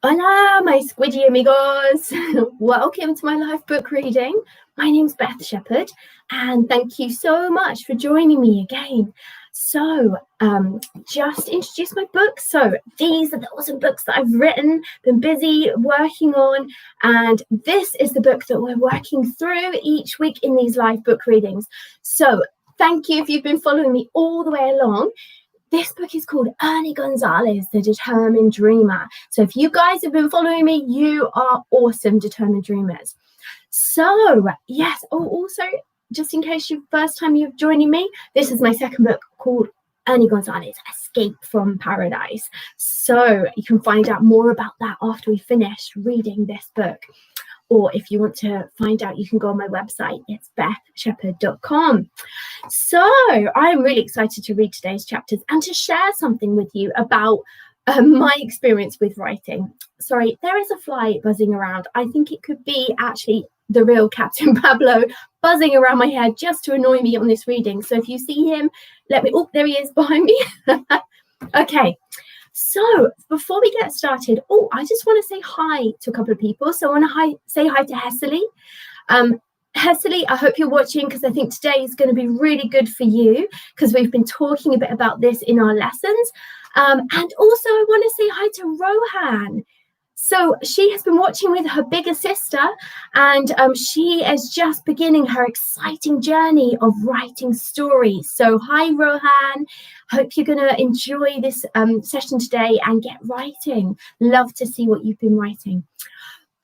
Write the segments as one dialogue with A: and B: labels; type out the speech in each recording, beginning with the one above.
A: Hola, my squidgy amigos. Welcome to my live book reading. My name's Beth Shepherd, and thank you so much for joining me again. So, just introduce my books. So, these are the awesome books that I've written, been busy working on, and this is the book that we're working through each week in these live book readings. So, thank you if you've been following me all the way along. This book is called Ernie Gonzalez, The Determined Dreamer. So if you guys have been following me, you are awesome determined dreamers. So yes, also, just in case you first time you're joining me, this is my second book called Ernie Gonzalez, Escape from Paradise. So you can find out more about that after we finish reading this book. Or if you want to find out, you can go on my website. It's bethshepherd.com. So I'm really excited to read today's chapters and to share something with you about my experience with writing. Sorry, there is a fly buzzing around. I think it could be actually the real Captain Pablo buzzing around my head just to annoy me on this reading. So if you see him, let me... Oh, there he is behind me. Okay. So before we get started, I just want to say hi to a couple of people. So I want to say hi to Hessely. Hessely, I hope you're watching because I think today is going to be really good for you because we've been talking a bit about this in our lessons. And also I want to say hi to Rohan. So she has been watching with her bigger sister, and she is just beginning her exciting journey of writing stories. So hi, Rohan. Hope you're going to enjoy this session today and get writing. Love to see what you've been writing.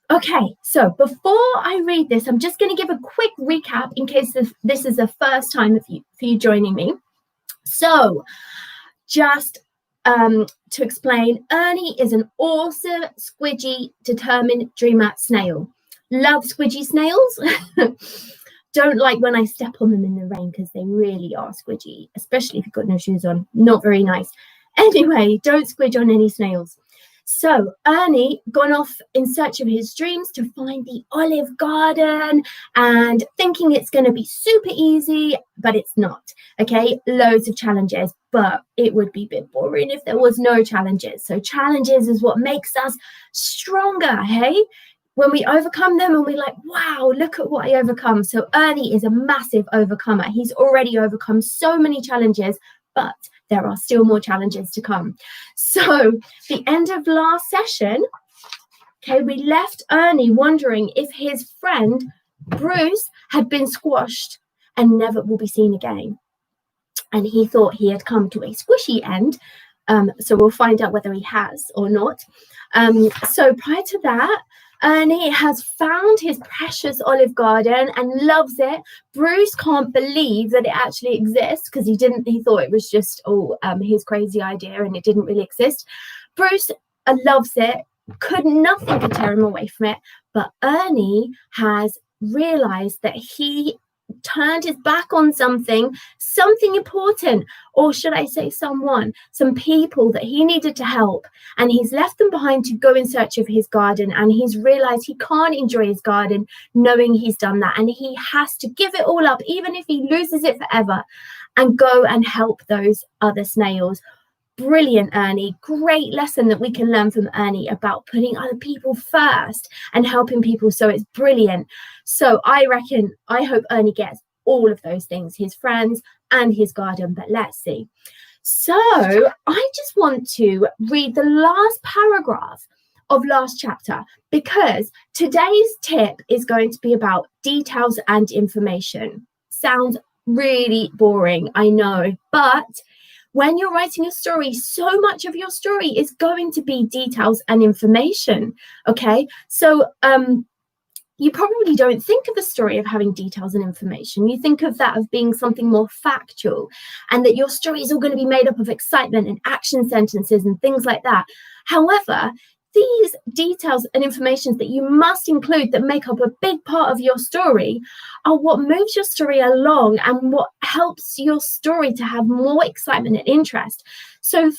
A: Okay, so before I read this, I'm just going to give a quick recap in case this is the first time for you joining me. So just to explain, Ernie is an awesome, squidgy, determined dreamer snail. Love squidgy snails. Don't like when I step on them in the rain because they really are squidgy, especially if you've got no shoes on. Not very nice. Anyway, don't squidge on any snails. So Ernie gone off in search of his dreams to find the olive garden and thinking it's going to be super easy, but it's not. Okay, loads of challenges, but it would be a bit boring if there was no challenges. So challenges is what makes us stronger, hey? When we overcome them and we're like, wow, look at what I overcome. So Ernie is a massive overcomer. He's already overcome so many challenges, but there are still more challenges to come. So the end of last session, okay, we left Ernie wondering if his friend Bruce had been squashed and never will be seen again. And he thought he had come to a squishy end. So we'll find out whether he has or not. So prior to that, Ernie has found his precious olive garden and loves it. Bruce can't believe that it actually exists because he thought it was just his crazy idea and it didn't really exist. Bruce loves it. Nothing could tear him away from it. But Ernie has realized that he turned his back on something important, or should I say some people that he needed to help, and he's left them behind to go in search of his garden, and he's realized he can't enjoy his garden knowing he's done that, and he has to give it all up even if he loses it forever and go and help those other snails. Brilliant, Ernie. Great lesson that we can learn from Ernie about putting other people first and helping people. So it's brilliant. So I hope Ernie gets all of those things, his friends and his garden, but let's see. So I just want to read the last paragraph of last chapter because today's tip is going to be about details and information. Sounds really boring, I know, but when you're writing a story, so much of your story is going to be details and information, okay? So you probably don't think of a story of having details and information. You think of that of being something more factual and that your story is all going to be made up of excitement and action sentences and things like that. However, these details and information that you must include that make up a big part of your story are what moves your story along and what helps your story to have more excitement and interest. So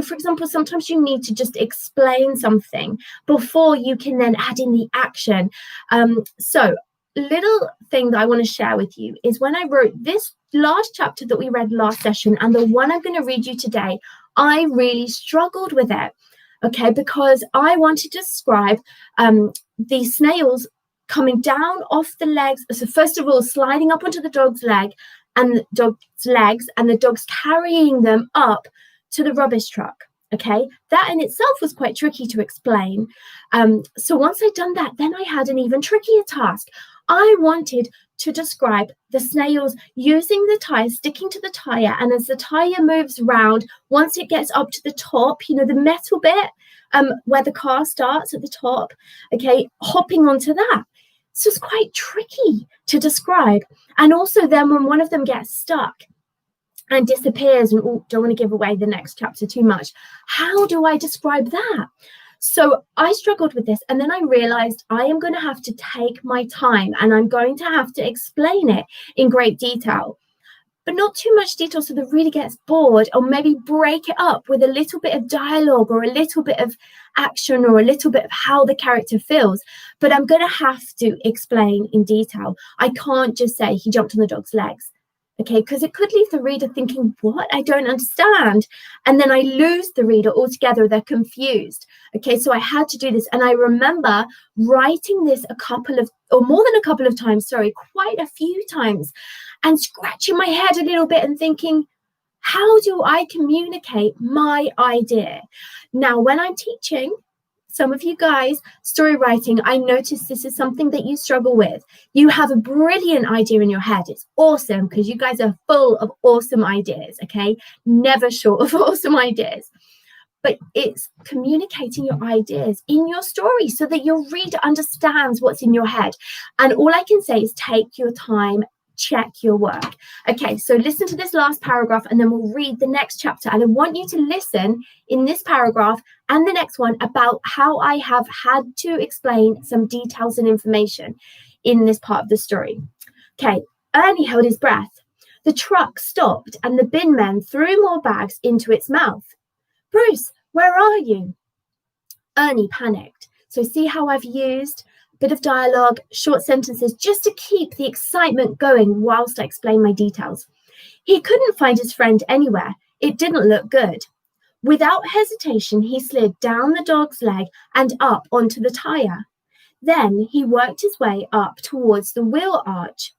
A: for example, sometimes you need to just explain something before you can then add in the action. So little thing that I want to share with you is when I wrote this last chapter that we read last session and the one I'm going to read you today, I really struggled with it. okay, because I want to describe the snails coming down off the legs. So first of all, sliding up onto the dog's leg and the dog's legs, and the dog's carrying them up to the rubbish truck. Okay, that in itself was quite tricky to explain. So once I'd done that, then I had an even trickier task. I wanted to describe the snails using the tyre, sticking to the tyre, and as the tyre moves round, once it gets up to the top, you know, the metal bit where the car starts at the top, okay, hopping onto that. So it's quite tricky to describe. And also then when one of them gets stuck and disappears, and don't want to give away the next chapter too much, how do I describe that? So I struggled with this, and then I realized I am going to have to take my time, and I'm going to have to explain it in great detail, but not too much detail so the reader gets bored, or maybe break it up with a little bit of dialogue or a little bit of action or a little bit of how the character feels. But I'm going to have to explain in detail. I can't just say he jumped on the dog's legs. Okay, because it could leave the reader thinking, what? I don't understand. And then I lose the reader altogether. They're confused. Okay, so I had to do this. And I remember writing this more than a couple of times, quite a few times, and scratching my head a little bit and thinking, how do I communicate my idea? Now, when I'm teaching some of you guys story writing, I notice this is something that you struggle with. You have a brilliant idea in your head. It's awesome because you guys are full of awesome ideas, okay? Never short of awesome ideas. But it's communicating your ideas in your story so that your reader understands what's in your head. And all I can say is take your time, check your work. Okay, so listen to this last paragraph and then we'll read the next chapter. And I want you to listen in this paragraph and the next one about how I have had to explain some details and information in this part of the story. Okay, Ernie held his breath. The truck stopped and the bin men threw more bags into its mouth. Bruce, where are you? Ernie panicked. So see how I've used bit of dialogue, short sentences, just to keep the excitement going whilst I explain my details. He couldn't find his friend anywhere. It didn't look good. Without hesitation, he slid down the dog's leg and up onto the tyre. Then he worked his way up towards the wheel arch.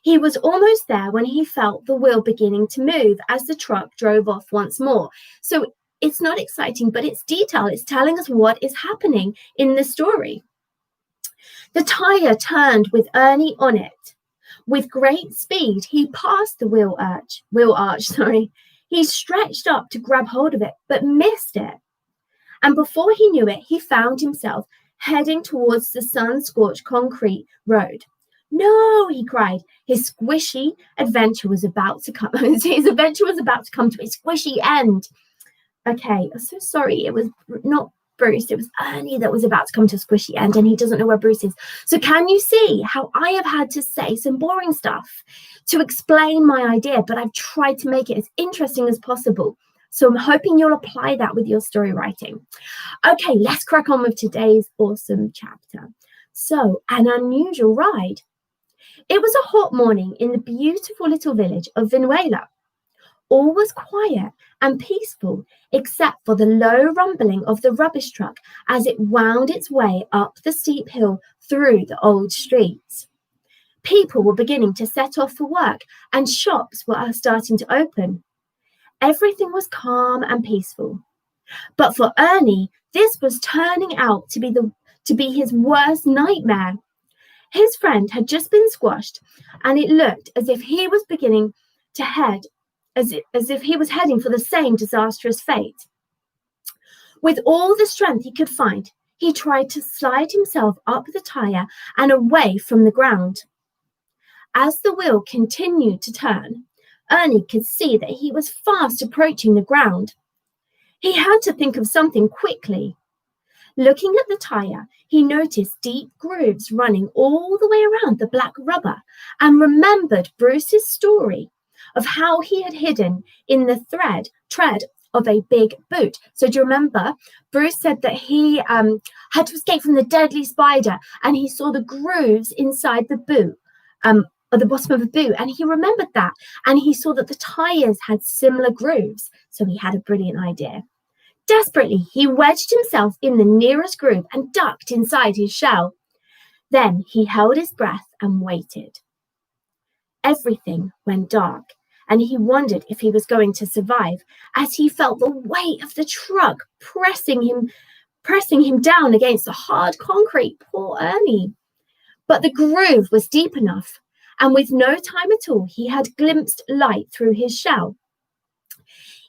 A: He was almost there when he felt the wheel beginning to move as the truck drove off once more. So it's not exciting, but it's detail. It's telling us what is happening in the story. The tyre turned with Ernie on it. With great speed, he passed the wheel arch. He stretched up to grab hold of it, but missed it. And before he knew it, he found himself heading towards the sun-scorched concrete road. No, he cried. His adventure was about to come to a squishy end. Okay, I'm so sorry. It was not Bruce, it was Ernie that was about to come to a squishy end, and he doesn't know where Bruce is. So can you see how I have had to say some boring stuff to explain my idea, but I've tried to make it as interesting as possible. So I'm hoping you'll apply that with your story writing. Okay, let's crack on with today's awesome chapter. So, an unusual ride. It was a hot morning in the beautiful little village of Vinuela. All was quiet and peaceful, except for the low rumbling of the rubbish truck as it wound its way up the steep hill through the old streets. People were beginning to set off for work, and shops were starting to open. Everything was calm and peaceful. But for Ernie, this was turning out to be his worst nightmare. His friend had just been squashed, and it looked as if he was beginning to head as if he was heading for the same disastrous fate. With all the strength he could find, he tried to slide himself up the tyre and away from the ground. As the wheel continued to turn, Ernie could see that he was fast approaching the ground. He had to think of something quickly. Looking at the tyre, he noticed deep grooves running all the way around the black rubber and remembered Bruce's story of how he had hidden in the tread of a big boot. So do you remember? Bruce said that he had to escape from the deadly spider, and he saw the grooves inside the boot, at the bottom of a boot, and he remembered that, and he saw that the tyres had similar grooves. So he had a brilliant idea. Desperately, he wedged himself in the nearest groove and ducked inside his shell. Then he held his breath and waited. Everything went dark, and he wondered if he was going to survive as he felt the weight of the truck pressing him down against the hard concrete. Poor Ernie. But the groove was deep enough, and with no time at all, he had glimpsed light through his shell.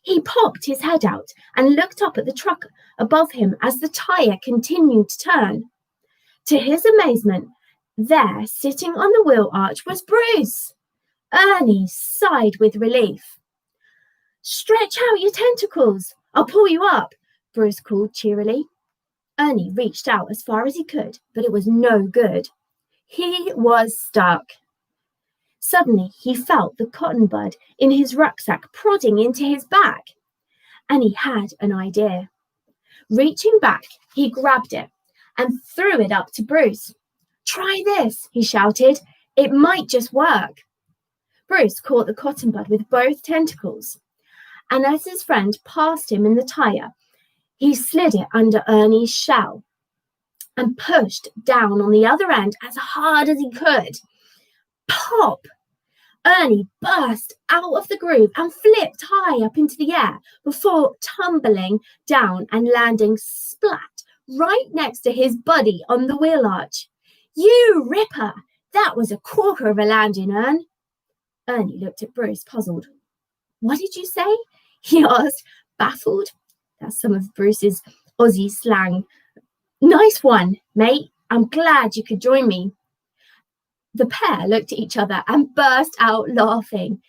A: He popped his head out and looked up at the truck above him as the tyre continued to turn. To his amazement, there, sitting on the wheel arch, was Bruce. Ernie sighed with relief. "Stretch out your tentacles. I'll pull you up," Bruce called cheerily. Ernie reached out as far as he could, but it was no good. He was stuck. Suddenly, he felt the cotton bud in his rucksack prodding into his back, and he had an idea. Reaching back, he grabbed it and threw it up to Bruce. "Try this," he shouted. "It might just work." Bruce caught the cotton bud with both tentacles, and as his friend passed him in the tyre, he slid it under Ernie's shell and pushed down on the other end as hard as he could. Pop! Ernie burst out of the groove and flipped high up into the air before tumbling down and landing splat right next to his buddy on the wheel arch. "You ripper! That was a corker of a landing, Ern." Ernie looked at Bruce, puzzled. "What did you say?" he asked, baffled. That's some of Bruce's Aussie slang. "Nice one, mate. I'm glad you could join me." The pair looked at each other and burst out laughing.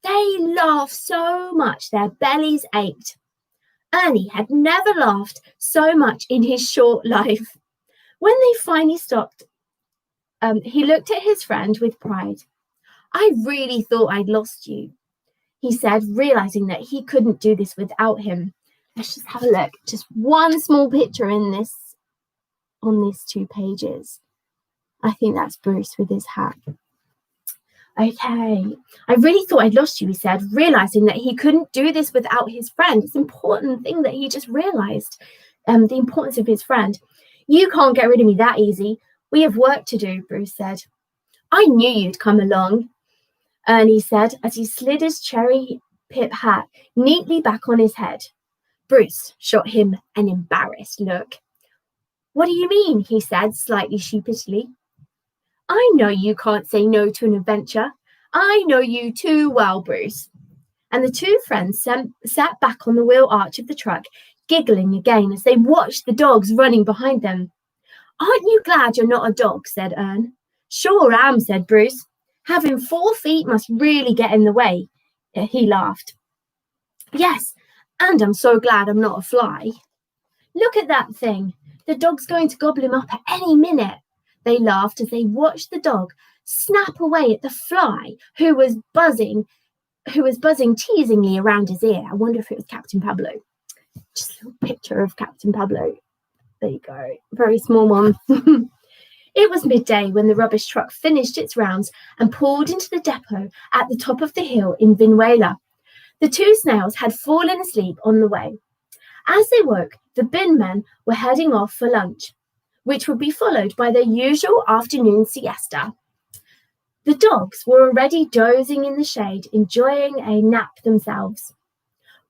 A: They laughed so much their bellies ached. Ernie had never laughed so much in his short life. When they finally stopped, he looked at his friend with pride. "I really thought I'd lost you," he said, realizing that he couldn't do this without him. Let's just have a look. Just one small picture on these 2 pages. I think that's Bruce with his hat. "Okay, I really thought I'd lost you," he said, realizing that he couldn't do this without his friend. It's an important thing that he just realized, the importance of his friend. "You can't get rid of me that easy. We have work to do," Bruce said. "I knew you'd come along," Ernie said as he slid his cherry pip hat neatly back on his head. Bruce shot him an embarrassed look. "What do you mean?" he said, slightly sheepishly. "I know you can't say no to an adventure. I know you too well, Bruce." And the 2 friends sat back on the wheel arch of the truck, giggling again as they watched the dogs running behind them. "Aren't you glad you're not a dog?" said Ern. "Sure am," said Bruce. "Having 4 feet must really get in the way." He laughed. "Yes, and I'm so glad I'm not a fly. Look at that thing. The dog's going to gobble him up at any minute." They laughed as they watched the dog snap away at the fly who was buzzing teasingly around his ear. I wonder if it was Captain Pablo. Just a little picture of Captain Pablo. There you go. Very small one. It was midday when the rubbish truck finished its rounds and pulled into the depot at the top of the hill in Vinuela. The 2 snails had fallen asleep on the way. As they woke, the bin men were heading off for lunch, which would be followed by their usual afternoon siesta. The dogs were already dozing in the shade, enjoying a nap themselves.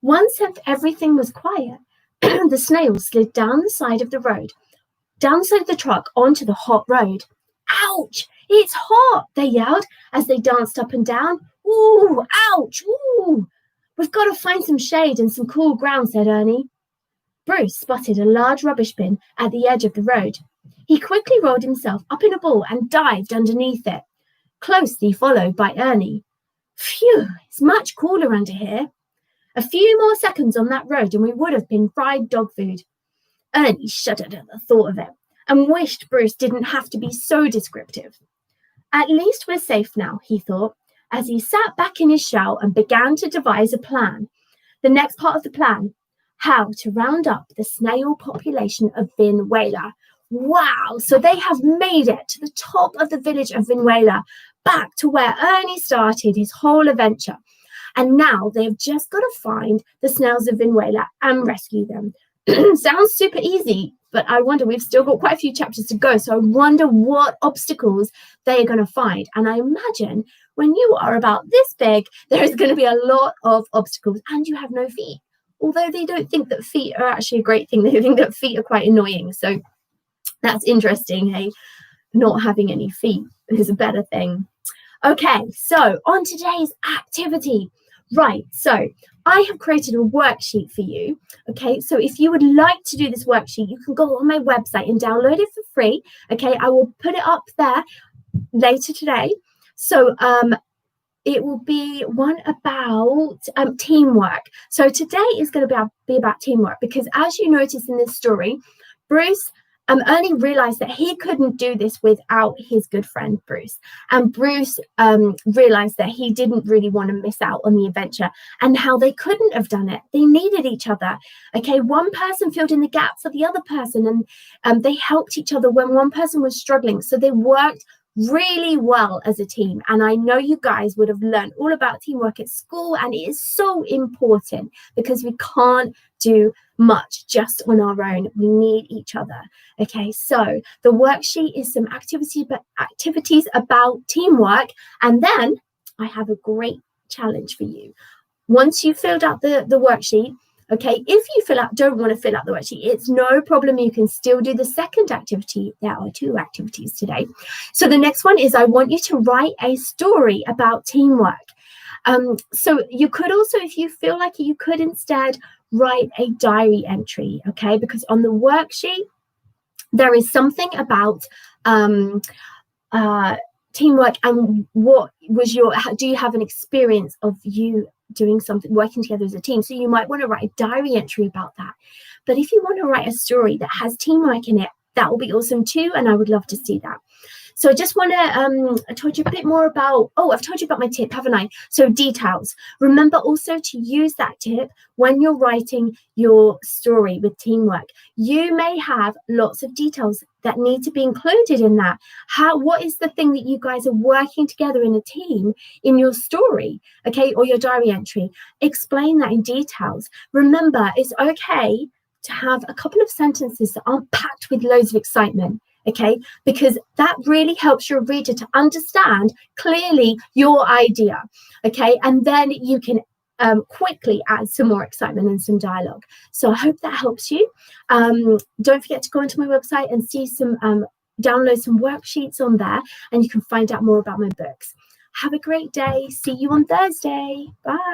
A: Once everything was quiet, the snails slid down the side of the truck onto the hot road. "Ouch! It's hot!" they yelled as they danced up and down. "Ooh, ouch! Ooh! We've got to find some shade and some cool ground," said Ernie. Bruce spotted a large rubbish bin at the edge of the road. He quickly rolled himself up in a ball and dived underneath it, closely followed by Ernie. "Phew, it's much cooler under here. A few more seconds on that road and we would have been fried dog food." Ernie shuddered at the thought of it and wished Bruce didn't have to be so descriptive. "At least we're safe now," he thought, as he sat back in his shell and began to devise a plan. The next part of the plan: how to round up the snail population of Vinuela. Wow, so they have made it to the top of the village of Vinuela, back to where Ernie started his whole adventure. And now they've just got to find the snails of Vinuela and rescue them. Sounds super easy, but I wonder, we've still got quite a few chapters to go. So I wonder what obstacles they are going to find. And I imagine when you are about this big, there is going to be a lot of obstacles, and you have no feet. Although they don't think that feet are actually a great thing. They think that feet are quite annoying. So that's interesting. Hey, not having any feet is a better thing. Okay, so on today's activity. Right, so I have created a worksheet for you. Okay, so if you would like to do this worksheet, you can go on my website and download it for free. Okay, I will put it up there later today. So it will be one about teamwork. So today is going to be about teamwork, because as you notice in this story, Bruce, Ernie realized that he couldn't do this without his good friend Bruce. And Bruce realized that he didn't really want to miss out on the adventure, and how they couldn't have done it. They needed each other. Okay, one person filled in the gap for the other person, and they helped each other when one person was struggling. So they worked really well as a team. And I know you guys would have learned all about teamwork at school, and it is so important, because we can't do much just on our own. We need each other. Okay, so the worksheet is some activities about teamwork, and then I have a great challenge for you. Once you've filled out the worksheet, okay, if you don't want to fill out the worksheet, it's no problem. You can still do the second activity. There are 2 activities today. So the next one is, I want you to write a story about teamwork. So you could also, if you feel like you could instead write a diary entry, okay, because on the worksheet, there is something about teamwork, and what was do you have an experience of you doing something, working together as a team? So you might want to write a diary entry about that. But if you want to write a story that has teamwork in it, that will be awesome too, and I would love to see that. So I just want to I told you a bit more about, I've told you about my tip, haven't I? So details. Remember also to use that tip when you're writing your story with teamwork. You may have lots of details that need to be included in that. What is the thing that you guys are working together in a team in your story, okay, or your diary entry? Explain that in details. Remember, it's okay to have a couple of sentences that aren't packed with loads of excitement. Okay, because that really helps your reader to understand clearly your idea. Okay, and then you can quickly add some more excitement and some dialogue. So I hope that helps you. Don't forget to go onto my website and see download some worksheets on there, and you can find out more about my books. Have a great day. See you on Thursday. Bye.